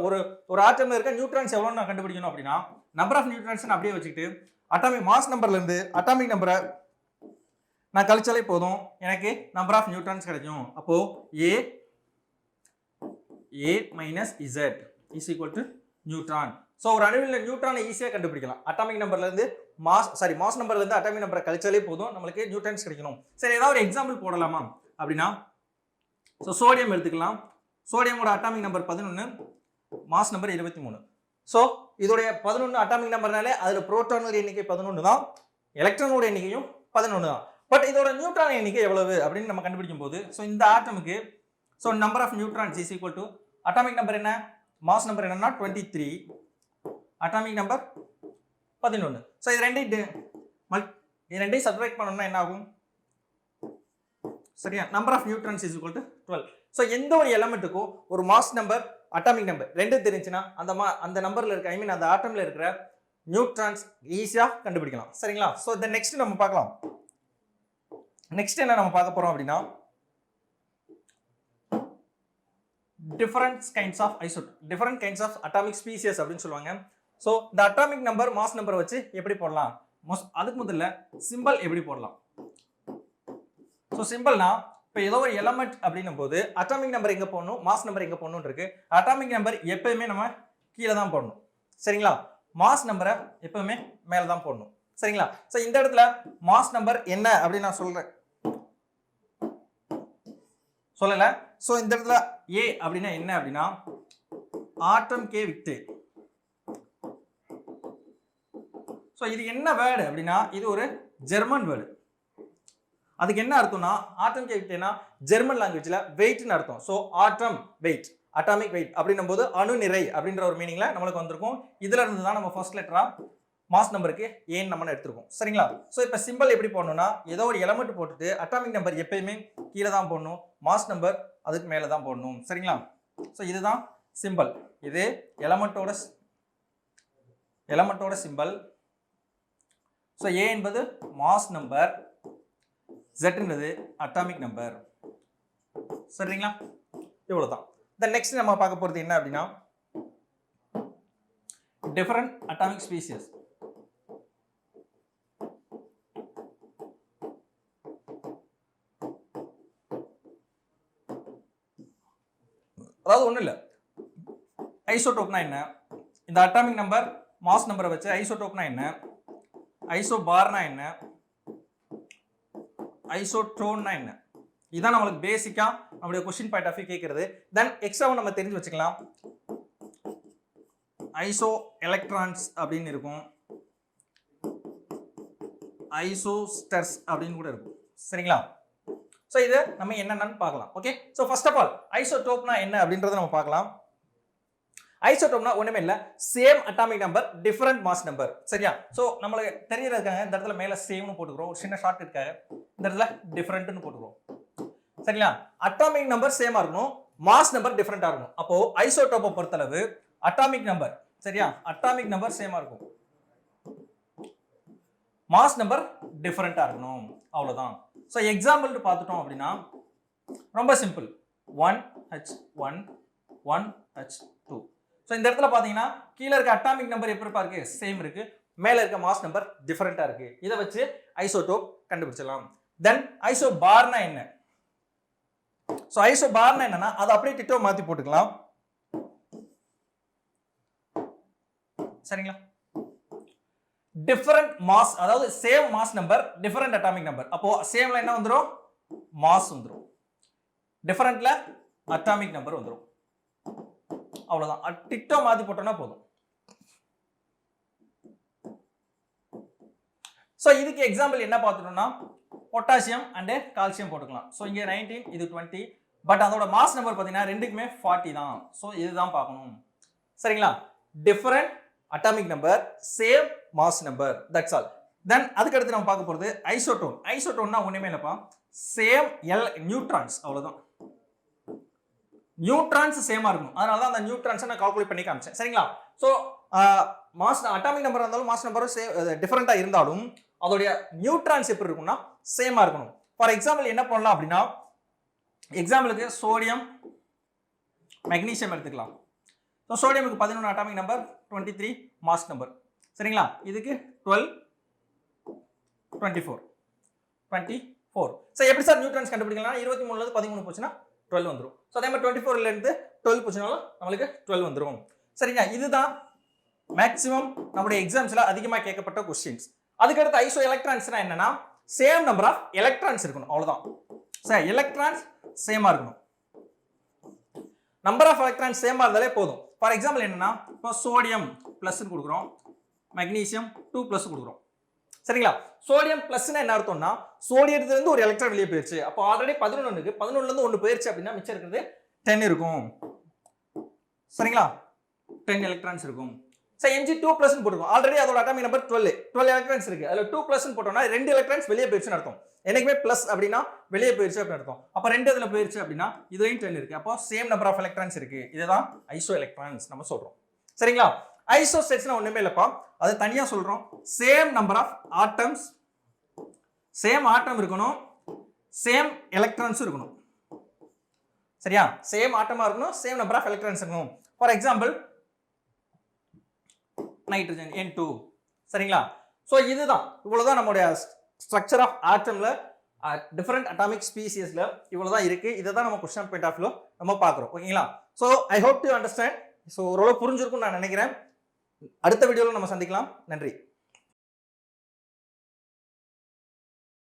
ஒரு ஆட்டம்ல இருக்க நியூட்ரான்ஸ் எவ்வளோன்னு நான் கண்டுபிடிக்கணும் அப்படின்னா நம்பர் ஆஃப் நியூட்ரான்ஸ் அப்படியே வச்சுக்கிட்டு அட்டாமிக் மாஸ் நம்பர்ல இருந்து அட்டாமிக் நம்பரை நான் கழிச்சாலே போதும், எனக்கு நம்பர் ஆஃப் நியூட்ரான்ஸ் கிடைக்கும். அப்போ A minus Z is equal to neutron. So ஒரு அணுவில் நியூட்ரானை ஈஸியாக கண்டுபிடிக்கலாம். அட்டாமிக் நம்பர்ல இருந்து மாஸ் நம்பர்ல இருந்து அட்டாமிக் நம்பரை கழிச்சாலே போதும், நம்மளுக்கு நியூட்ரான்ஸ் கிடைக்கணும். சரி, ஏதாவது ஒரு எக்ஸாம்பிள் போடலாமா அப்படின்னா ஸோ சோடியம் எடுத்துக்கலாம். சோடியமோட atomic number 11, mass number 23. So இதோடைய 11 அட்டாமிக் நம்பர்னாலே அதில் புரோட்டானோட எண்ணிக்கை 11 தான், எலக்ட்ரானோட எண்ணிக்கையும் 11 தான். பட் இதோட நியூட்ரான் எண்ணிக்கை எவ்வளவு அப்படின்னு நம்ம கண்டுபிடிக்கும் போது ஸோ இந்த ஆட்டமுக்கு so number of neutrons is equal to atomic number என்ன, மாஸ் நம்பர் என்னன்னா 23, அட்டாமிக் நம்பர் 11. ஸோ இது ரெண்டையும் சப்ட்ராக்ட் பண்ணணும்னா என்ன ஆகும்? சரியா? Number of neutrons is equal to 12. ஸோ எந்த ஒரு எலமெண்ட்டுக்கும் ஒரு மாஸ் நம்பர் அட்டாமிக் நம்பர் ரெண்டும் தெரிஞ்சுன்னா அந்த நம்பர்ல இருக்க ஐ மீன் அந்த ஆட்டம்ல இருக்கிற நியூட்ரான்ஸ் ஈஸியா கண்டுபிடிக்கலாம். சரிங்களா? ஸோ இந்த நெக்ஸ்ட் நம்ம பார்க்கலாம். நெக்ஸ்ட் என்ன நம்ம பார்க்க போறோம் அப்படின்னா different kinds of atomic species அப்படின்னு சொல்லுவாங்க. ஸோ இந்த அட்டாமிக் நம்பர் மாஸ் நம்பரை வச்சு எப்படி போடலாம், அதுக்கு முதல்ல சிம்பிள் எப்படி போடலாம். ஸோ சிம்பிள்னா இப்போ ஏதோ ஒரு எலமெண்ட் அப்படின்னும் போது அட்டாமிக் நம்பர் எங்க போடணும், மாஸ் நம்பர் எங்க போடணும் இருக்கு. அட்டாமிக் நம்பர் எப்பயுமே நம்ம கீழே தான் போடணும். சரிங்களா? மாஸ் நம்பரை எப்பவுமே மேல தான் போடணும். சரிங்களா? சோ இந்த இடத்துல மாஸ் நம்பர் என்ன அப்படின்னு நான் சொல்றேன், சொல்லல. சோ இந்த இடத்துல A அப்படின்னா என்ன அப்படின்னா ஆட்டம் கே விக்டே. சோ இது என்ன வேர்டு அப்படின்னா இது ஒரு ஜெர்மன் வேர்டு. அதுக்கு என்ன அர்த்தம்னா ஆட்டம் கே விக்டேனா ஜெர்மன் லாங்குவேஜ்ல வெயிட்னு அர்த்தம். சோ ஆட்டம் வெயிட், அட்டாமிக் வெயிட் அப்படின்னும் போது அணு நிறை அப்படின்ற ஒரு மீனிங்ல நம்மளுக்கு வந்திருக்கும். இதுல இருந்து தான் நம்ம ஃபர்ஸ்ட் லெட்டரா மாஸ் நம்பருக்கு ஏன் நம்ம எடுத்துருக்கோம். சரிங்களா? சோ இப்போ சிம்பிள் எப்படி போடணும்னா ஏதோ ஒரு எலமெண்ட் போட்டுட்டு அட்டாமிக் நம்பர் எப்பயுமே கீழே தான் போடணும், மாஸ் நம்பர் அதுக்கு மேலே தான் போடணும். சரிங்களா? சோ இதுதான் சிம்பிள். இது எலமெண்டோட சிம்பிள். சோ A என்பது மாஸ் நம்பர், Z என்பது அட்டாமிக் நம்பர். சரிங்களா? இவ்வளவுதான். தென் நெக்ஸ்ட் நம்ம பார்க்க போறது என்ன அப்படின்னா டிஃபரண்ட் அட்டாமிக் ஸ்பீசிஸ். அதாவது ஒன்றும் இல்லை, ஐசோடோப்னா என்ன, இந்த அட்டாமிக் நம்பர் மாஸ் நம்பரை வச்சு ஐசோடோப்னா என்ன, ஐசோபார்னா என்ன, ஐசோட்ரோன்னா என்ன, இதான் நம்மளுக்கு பேசிக்கா நம்மளுடைய क्वेश्चन பாயிண்ட் ஆஃப் வியூ கேட்கிறது. தென் எக்ஸ்ட்ராவும் நம்ம தெரிஞ்சு வச்சுக்கலாம். ஐசோ எலக்ட்ரான்ஸ் அப்படின்னு இருக்கும், ஐசோஸ்டர்ஸ் அப்படின்னு கூட இருக்கும். சரிங்களா? சோ இது நம்ம என்னன்னு பார்க்கலாம். Okay, so first of all ஐசோடோப்னா என்ன அப்படின்றத நம்ம பார்க்கலாம். ஐசோடோப்னா ஒண்ணுமே இல்ல, same atomic number different mass number. சரியா? சோ நமக்கு தெரியறதுக்காக இந்த இடத்துல மேல சேம்னு போட்டுக்கிறோம், ஒரு சின்ன ஷார்ட் இருக்காங்க, இந்த இடத்துல டிஃபரண்ட்னு போட்டுக்கிறோம். சரிங்களா? அட்டாமிக் நம்பர் சேமா இருக்கணும், மாஸ் நம்பர் டிஃபரண்டா இருக்கணும். அப்போ ஐசோடோப்பை பொறுத்தளவு அட்டாமிக் நம்பர், சரியா, அட்டாமிக் நம்பர் சேமா இருக்கும், மாஸ் நம்பர் டிஃபரண்டா இருக்கணும். அவ்வளவுதான். சோ எக்ஸாம்பிள் பார்த்துட்டோம் அப்படின்னா ரொம்ப சிம்பிள், 1H1 1H2. சோ இந்த இடத்துல பாத்தீங்கன்னா கீழ இருக்க அட்டாமிக் நம்பர் எப்படி இருக்கு, சேம் இருக்கு, மேல இருக்க மாஸ் நம்பர் டிஃபரண்டா இருக்கு. இதை வச்சு ஐசோடோப் கண்டுபிடிச்சலாம். தென் ஐசோபார்னா என்ன? சோ ஐசோபார்னா என்னன்னா அது அப்படியே டிட்டோ மாத்தி போட்டுக்கலாம். சரிங்களா? டிஃபரண்ட் மாஸ், அதாவது same mass number different atomic number. அப்போ சேம்ல என்ன வந்துரும், மாஸ் வந்துரும், டிஃபரண்ட்ல அட்டாமிக் நம்பர் வந்துரும். அவ்வளவுதான், டிட்டோ மாத்தி போட்டோம்னா போதும். சோ இதுக்கு எக்ஸாம்பிள் என்ன பார்த்துட்டோம்னா பொட்டாசியம் அண்ட் கால்சியம் போட்டுக்கலாம். சோ இங்க 19, இது 20, பட் அதோட மாஸ் நம்பர் பாத்தீங்கன்னா ரெண்டுக்குமே 40 தான். சோ இதுதான் பார்க்கணும். சரிங்களா? Different atomic number, same mass number, that's all. Then அதுக்கு அடுத்து நம்ம பார்க்க போறது ஐசோடோன். ஐசோடோன்னா ஒண்ணுமே இல்லப்பா, சேம் எல் நியூட்ரான்ஸ், அவ்வளவுதான். நியூட்ரான்ஸ் சேமா இருக்கும், அதனால தான் அந்த நியூட்ரான்ஸை நான் கால்குலேட் பண்ணி காமிச்சேன். சரிங்களா? சோ மாஸ் அட்டாமிக் நம்பர் இருந்தாலும் மாஸ் நம்பரும் டிஃபரெண்டா இருந்தாலும் அதோடைய நியூட்ரான்ஸ் எப்படி இருக்கும்னா சேமா இருக்கணும். ஃபார் எக்ஸாம்பிள் என்ன பண்ணலாம் அப்படின்னா எக்ஸாம்பிளுக்கு சோடியம் மெக்னீசியம் எடுத்துக்கலாம். ஸோ சோடியமுக்கு 11 அட்டாமிக் நம்பர், 23 மாஸ் நம்பர். சரிங்களா? இதுக்கு 12 24 24. ஸோ எப்படி சார் நியூட்ரான்ஸ் கண்டுபிடிக்கலாம்? 23 13 போச்சுன்னா 12 வந்துடும். ஸோ அதே மாதிரி 24 இருந்து 12 போச்சுனாலும் நம்மளுக்கு 12 வந்துடும். சரிங்களா? இதுதான் மேக்ஸிமம் நம்முடைய எக்ஸாம்ஸ்ல அதிகமாக கேட்கப்பட்ட கொஸ்டின்ஸ். அதுக்கடுத்து ஐசோ எலக்ட்ரான்ஸ்னா என்னன்னா சேம் நம்பர் ஆஃப் எலக்ட்ரான்ஸ் இருக்கணும், அவ்வளவுதான். சார் எலக்ட்ரான்ஸ் சேமா இருக்கணும், நம்பர் ஆஃப் எலக்ட்ரான்ஸ் சேமா இருந்தாலே போதும். ஃபார் எக்ஸாம்பிள் என்னன்னா இப்போ சோடியம் பிளஸ் கொடுக்குறோம், மெக்னீசியம் 2+ கொடுக்குறோம். சரிங்களா? சோடியம் பிளஸ்னா என்ன அர்த்தம்னா சோடியத்துல இருந்து ஒரு எலக்ட்ரான் வெளியே போயிருச்சு. அப்போ ஆல்ரெடி 11 இருக்கு, 11ல இருந்து 1 போயிருச்சு அப்படின்னா மிச்சம் இருக்கிறது 10 இருக்கும். சரிங்களா? 10 எலக்ட்ரான்ஸ் இருக்கும். சரி, Mg2+ போட்டுருக்கோம், ஆல்ரெடி அதோட அட்டாமிக் நம்பர் 12 எலக்ட்ரான்ஸ் இருக்கு, அதுல 2+ போட்டோம்னா 2 எலக்ட்ரான்ஸ் வெளியே போயிருச்சுன்னு அர்த்தம். எனக்குமே பிளஸ் அப்படின்னா வெளியே போயிருச்சு அப்படின்னு அர்த்தம். அப்ப 2 இதுல போயிருச்சு அப்படின்னா இதுலயும் 10 இருக்கு, அப்போ சேம் நம்பர் ஆஃப் எலக்ட்ரான்ஸ் இருக்கு. இதுதான் ஐசோ எலக்ட்ரான்ஸ் நம்ம சொல்றோம். சரிங்களா? ஐசோ ஸ்டேட்ஸ்னா ஒண்ணுமே இல்லப்பா, அது தனியா சொல்றோம். Same number of atoms, same atom இருக்கணும், சேம் எலக்ட்ரான்ஸ் இருக்கணும். சரியா? சேம் ஆட்டமா இருக்கணும், சேம் நம்பர் ஆஃப் எலக்ட்ரான்ஸ் இருக்கணும். For example nitrogen N2. சரிங்களா? சோ இதுதான், இவ்வளவுதான் நம்மளுடைய ஸ்ட்ரக்சர் ஆஃப் ஆட்டம்ல டிஃபரெண்ட் அட்டாமிக் ஸ்பீசியஸ்ல இவ்வளவுதான் இருக்கு. இதை தான் நம்ம கொஸ்டின் பாயிண்ட் ஆஃப் வியூ நம்ம பார்க்குறோம். ஓகேங்களா? So I hope to understand. So ஓரளவு புரிஞ்சிருக்கும்னு நான் நினைக்கிறேன். அடுத்த வீடியோவில் நம்ம சந்திக்கலாம். நன்றி.